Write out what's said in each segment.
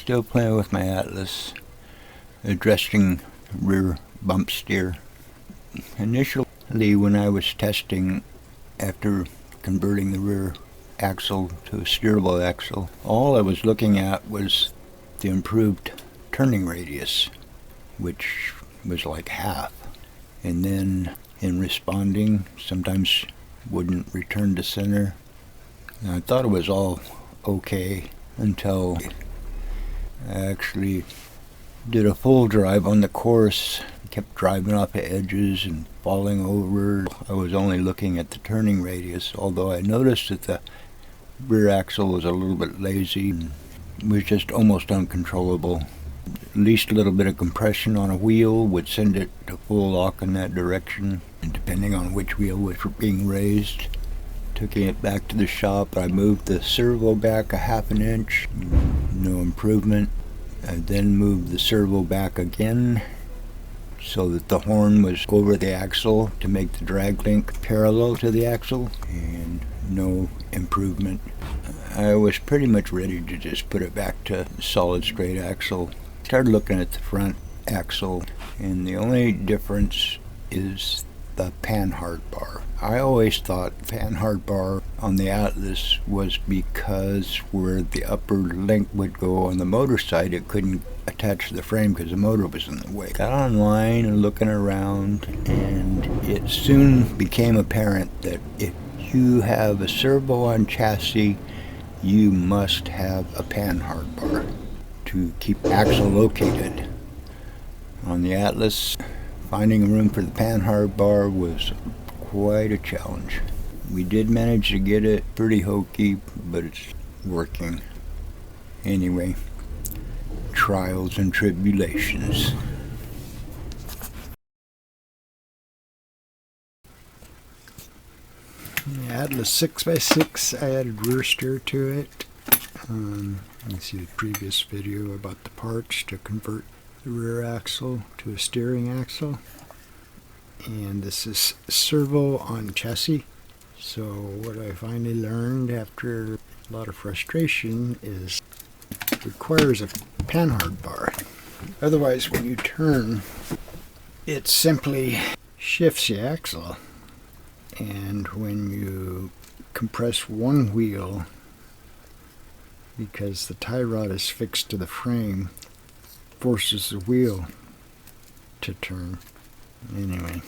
Still playing with my Atlas, addressing rear bump steer. Initially, when I was testing after converting the rear axle to a steerable axle, all I was looking at was the improved turning radius, which was like half. And then in responding, sometimes wouldn't return to center. And I thought it was all okay until I actually did a full drive on the course. Kept driving off the edges and falling over. I was only looking at the turning radius, although I noticed that the rear axle was a little bit lazy and was just almost uncontrollable. At least a little bit of compression on a wheel would send it to full lock in that direction, and depending on which wheel was being raised. Taking it back to the shop, I moved the servo back a half an inch, no improvement. I then moved the servo back again so that the horn was over the axle to make the drag link parallel to the axle, and no improvement. I was pretty much ready to just put it back to solid straight axle. Started looking at the front axle, and the only difference is the Panhard bar. I always thought Panhard bar on the Atlas was because where the upper link would go on the motor side, it couldn't attach to the frame because the motor was in the way. Got online and looking around, and it soon became apparent that if you have a servo on chassis, you must have a Panhard bar to keep axle located. On the Atlas, finding a room for the Panhard bar was quite a challenge. We did manage to get it pretty hokey, but it's working. Anyway, trials and tribulations. The Atlas 6x6, I added rear steer to it. You can see the previous video about the parts to convert the rear axle to a steering axle. And this is servo on chassis. So what I finally learned after a lot of frustration is it requires a Panhard bar. Otherwise, when you turn, it simply shifts the axle. And when you compress one wheel, because the tie rod is fixed to the frame, forces the wheel to turn. Anyway,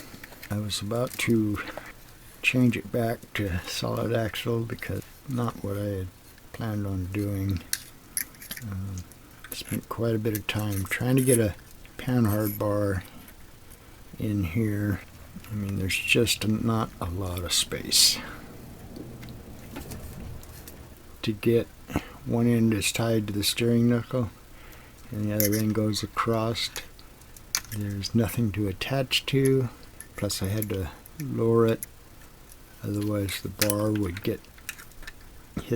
I was about to change it back to solid axle because not what I had planned on doing. Spent quite a bit of time trying to get a Panhard bar in here. I mean, there's just not a lot of space. To get one end is tied to the steering knuckle and the other end goes across. There's nothing to attach to, plus I had to lower it, otherwise the bar would hit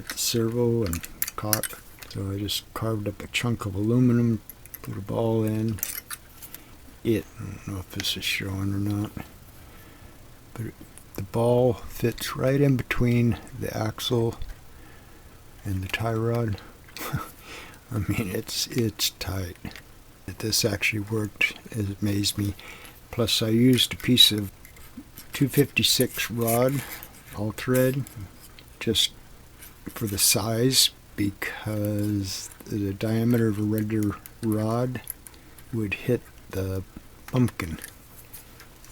the servo and cock. So I just carved up a chunk of aluminum, put a ball in it. I don't know if this is showing or not, but the ball fits right in between the axle and the tie rod. I mean, it's tight. This actually worked. It amazed me. Plus I used a piece of 256 rod, all thread, just for the size, because the diameter of a regular rod would hit the pumpkin.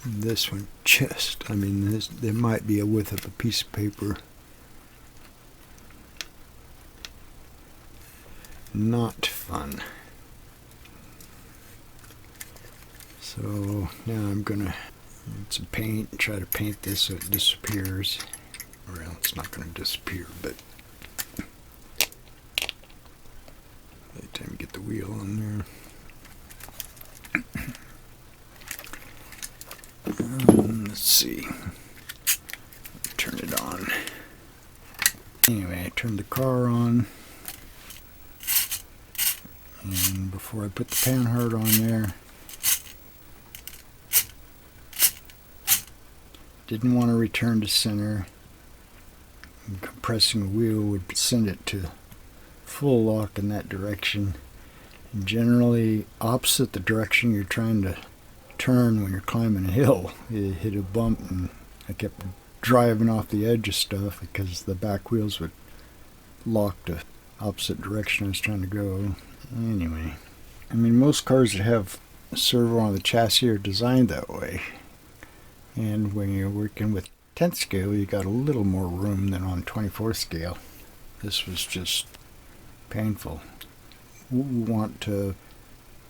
This one just, I mean, there might be a width of a piece of paper. Not fun. So now I'm gonna get some paint and try to paint this so it disappears. Well, it's not gonna disappear, but by the time you get the wheel on there. Let's see. Turn it on. Anyway, I turned the car on. And before I put the Panhard on there, didn't want to return to center. And compressing a wheel would send it to full lock in that direction. generally opposite the direction you're trying to turn when you're climbing a hill. You hit a bump and I kept driving off the edge of stuff because the back wheels would lock the opposite direction I was trying to go. Anyway, I mean, most cars that have a servo on the chassis are designed that way. And when you're working with 10th scale, you got a little more room than on 24th scale. This was just painful. We want to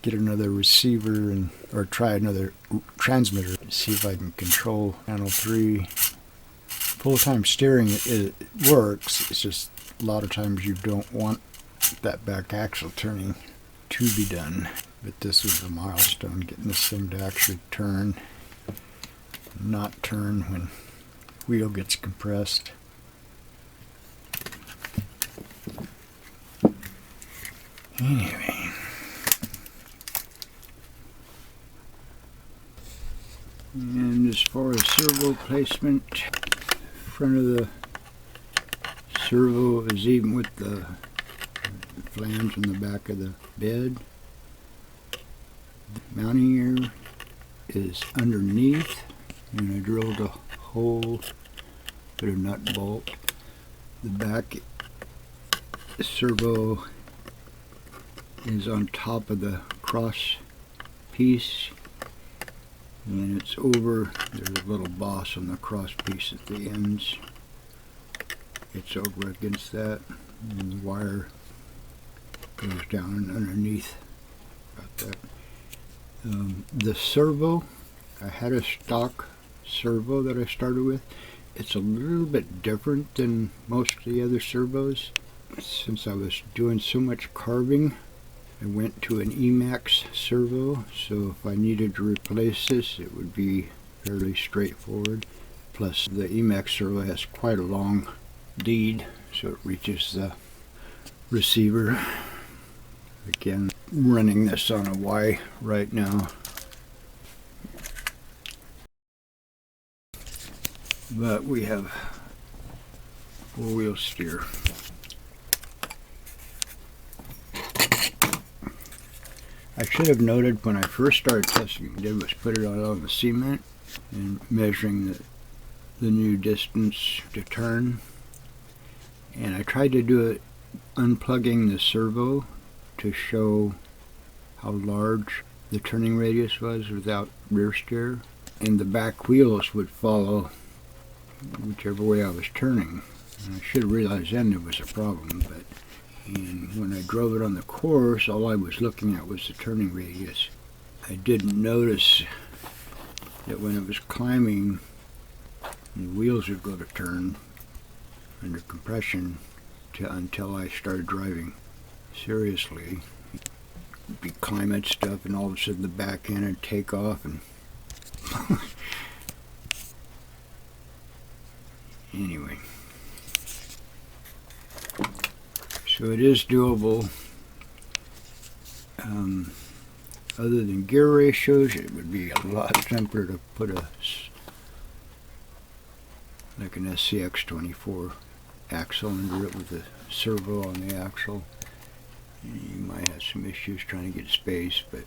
get another receiver or try another transmitter, see if I can control channel 3. Full-time steering, it works. It's just a lot of times you don't want that back axle turning to be done. But this was a milestone, getting this thing to actually turn, not turn when wheel gets compressed. Anyway, and as far as servo placement, front of the servo is even with the flange on the back of the bed. The mounting ear is underneath, and I drilled a hole, put a nut and bolt. The back servo is on top of the cross piece, and it's over, there's a little boss on the cross piece at the ends. It's over against that, and the wire goes down underneath about that. The servo, I had a stock servo that I started with. It's a little bit different than most of the other servos. Since I was doing so much carving, I went to an Emax servo, so if I needed to replace this, it would be fairly straightforward. Plus, the Emax servo has quite a long lead, so it reaches the receiver. Again, running this on a Y right now. But we have four-wheel steer. I should have noted when I first started testing, what I did was put it on the cement and measuring the new distance to turn. And I tried to do it unplugging the servo to show how large the turning radius was without rear steer. And the back wheels would follow whichever way I was turning. And I should have realized then there was a problem, but and when I drove it on the course, all I was looking at was the turning radius. I didn't notice that when it was climbing, the wheels would go to turn under compression until I started driving seriously. Be climbing stuff, and all of a sudden the back end would take off, and anyway. So it is doable. Other than gear ratios, it would be a lot simpler to put like an SCX-24 axle under it with a servo on the axle. You might have some issues trying to get space, but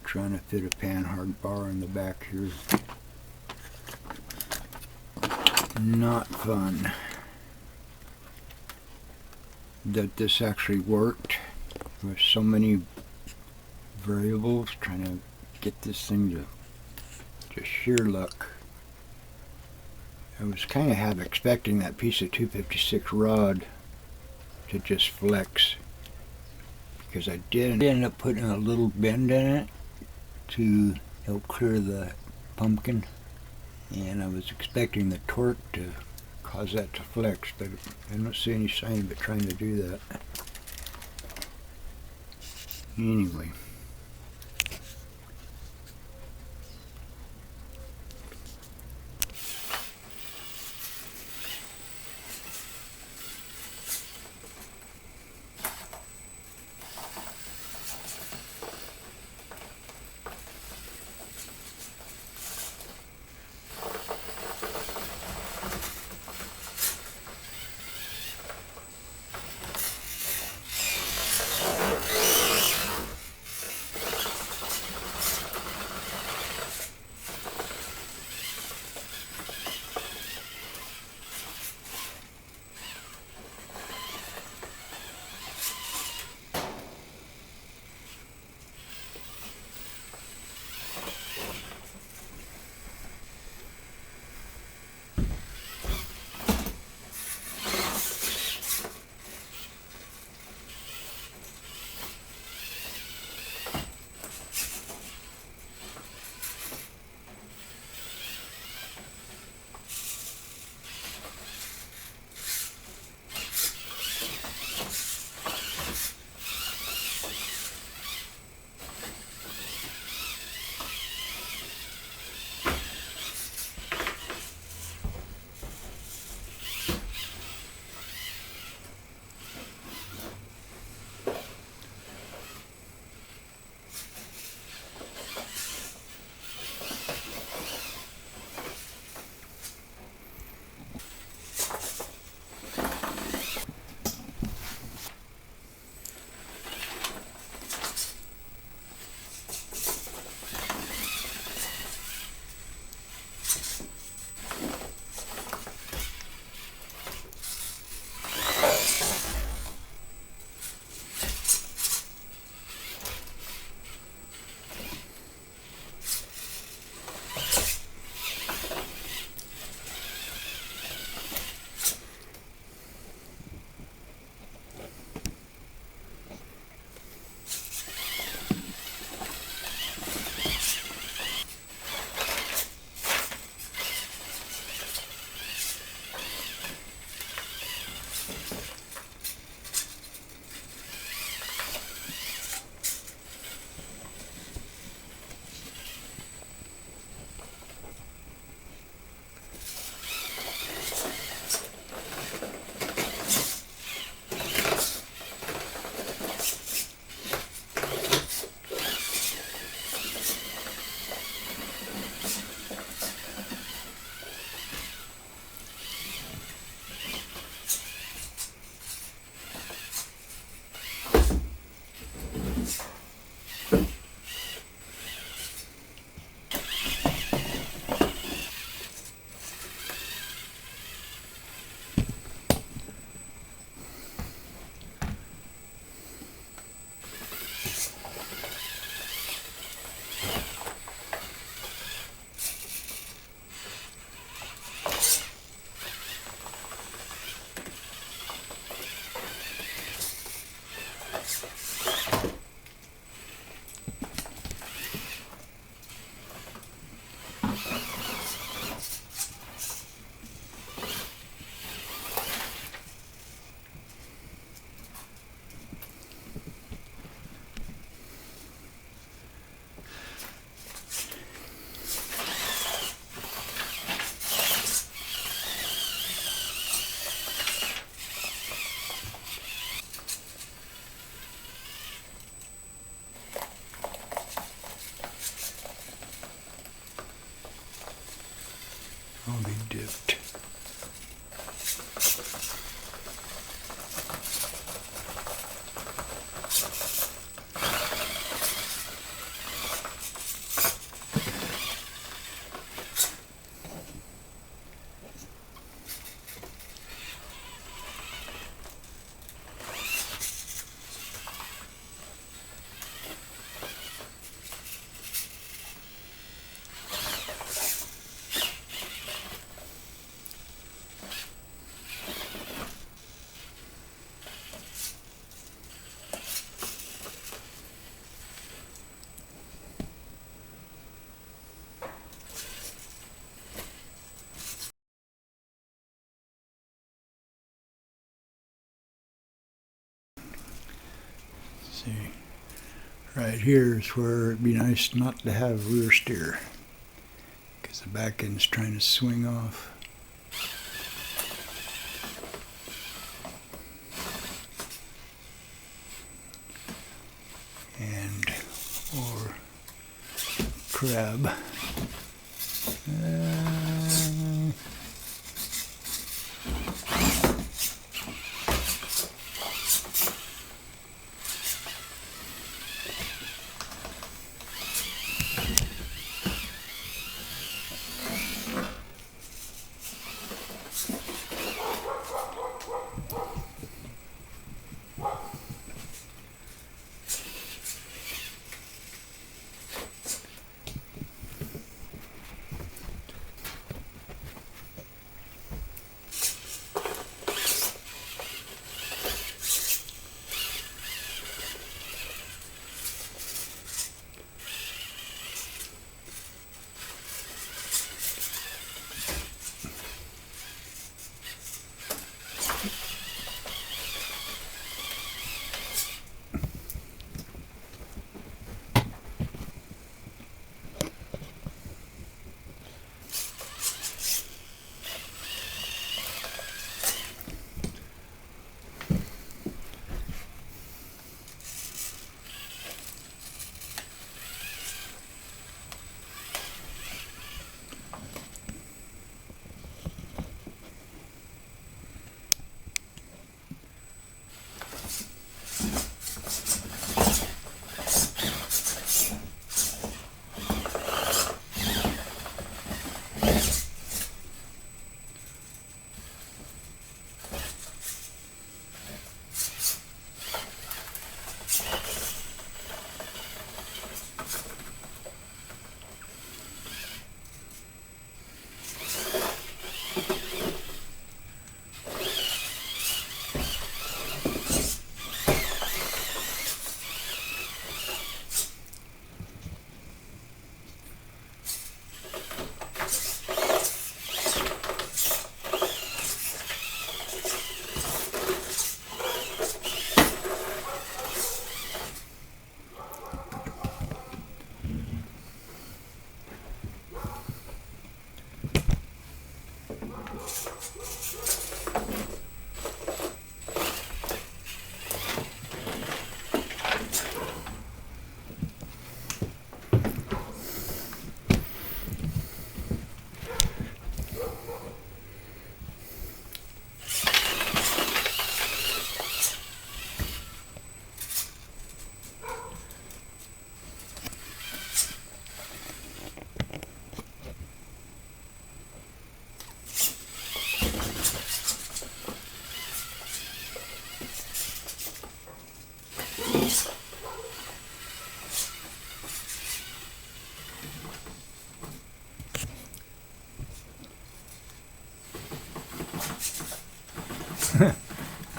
trying to fit a Panhard bar in the back here, not fun. That this actually worked with so many variables, trying to get this thing to just sheer luck. I was kind of half expecting that piece of 256 rod to just flex, because I did end up putting a little bend in it to help clear the pumpkin, and I was expecting the torque to cause that to flex, but I don't see any sign of it trying to do that. Anyway. See, right here is where it'd be nice not to have rear steer, because the back end's trying to swing off. And or crab.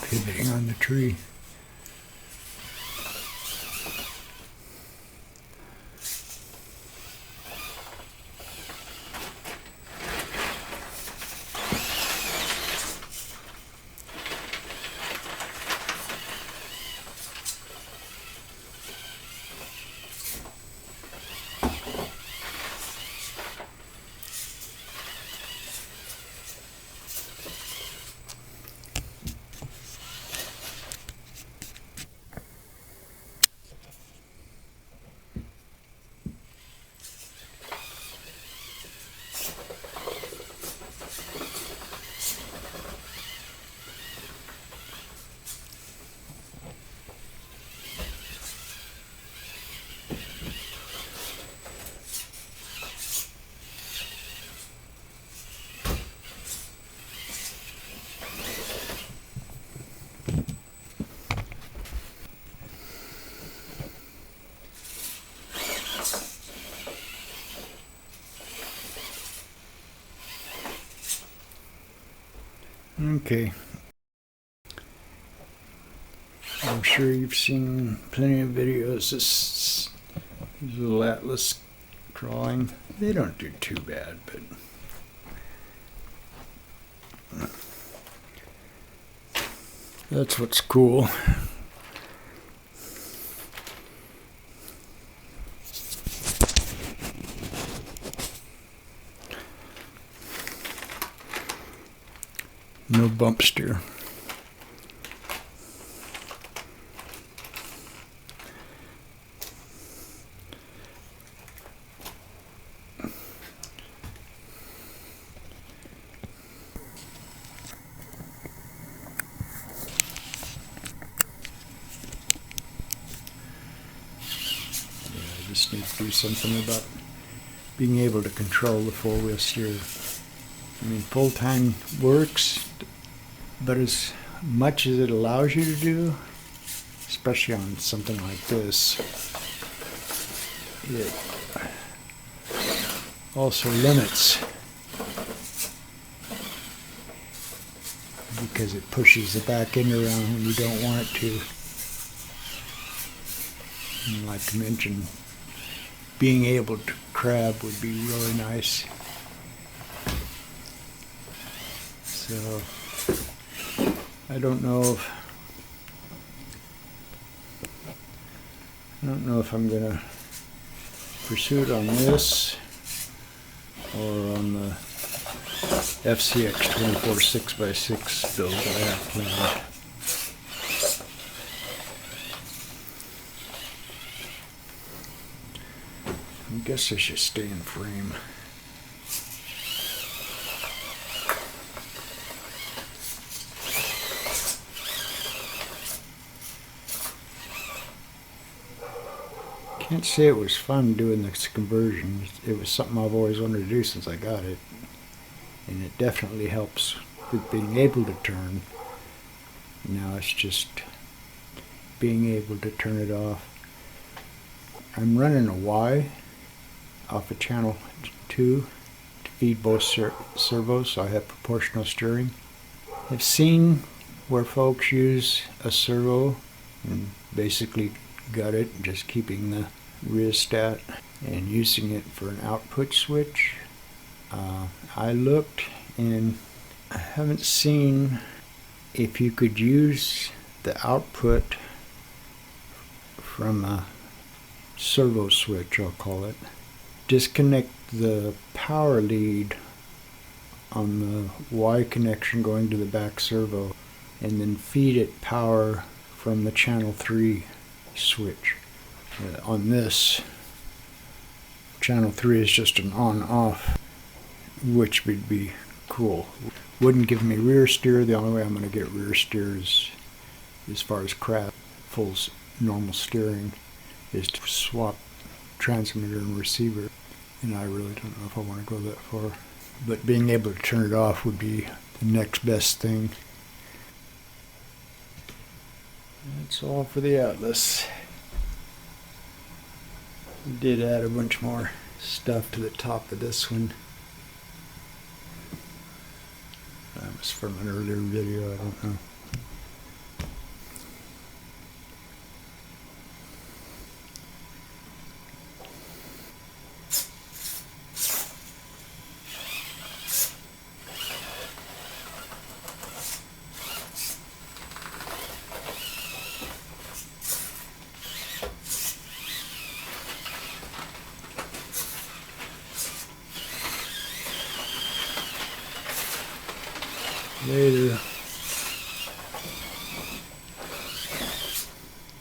Pivoting on the tree. Okay. I'm sure you've seen plenty of videos. This little atlas drawing. They don't do too bad, but that's what's cool. No bump steer. I just need to do something about being able to control the four-wheel steer. I mean, full-time works, but as much as it allows you to do, especially on something like this, it also limits, because it pushes the back end around when you don't want it to. And like I mentioned, being able to crab would be really nice. So I don't know if I'm gonna pursue it on this or on the FCX 24 6x6 build that I have planned. I guess I should stay in frame. Can't say it was fun doing this conversion. It was something I've always wanted to do since I got it. And it definitely helps with being able to turn. Now it's just being able to turn it off. I'm running a Y off of channel 2 to feed both servos, so I have proportional steering. I've seen where folks use a servo and basically got it, just keeping the rheostat and using it for an output switch. I looked and I haven't seen if you could use the output from a servo switch, I'll call it. Disconnect the power lead on the Y connection going to the back servo and then feed it power from the channel 3 switch. On this, channel 3 is just an on-off, which would be cool. Wouldn't give me rear steer. The only way I'm going to get rear steer is, as far as crab, full normal steering, is to swap transmitter and receiver. And I really don't know if I want to go that far. But being able to turn it off would be the next best thing. That's all for the Atlas. We did add a bunch more stuff to the top of this one. That was from an earlier video, I don't know. Later.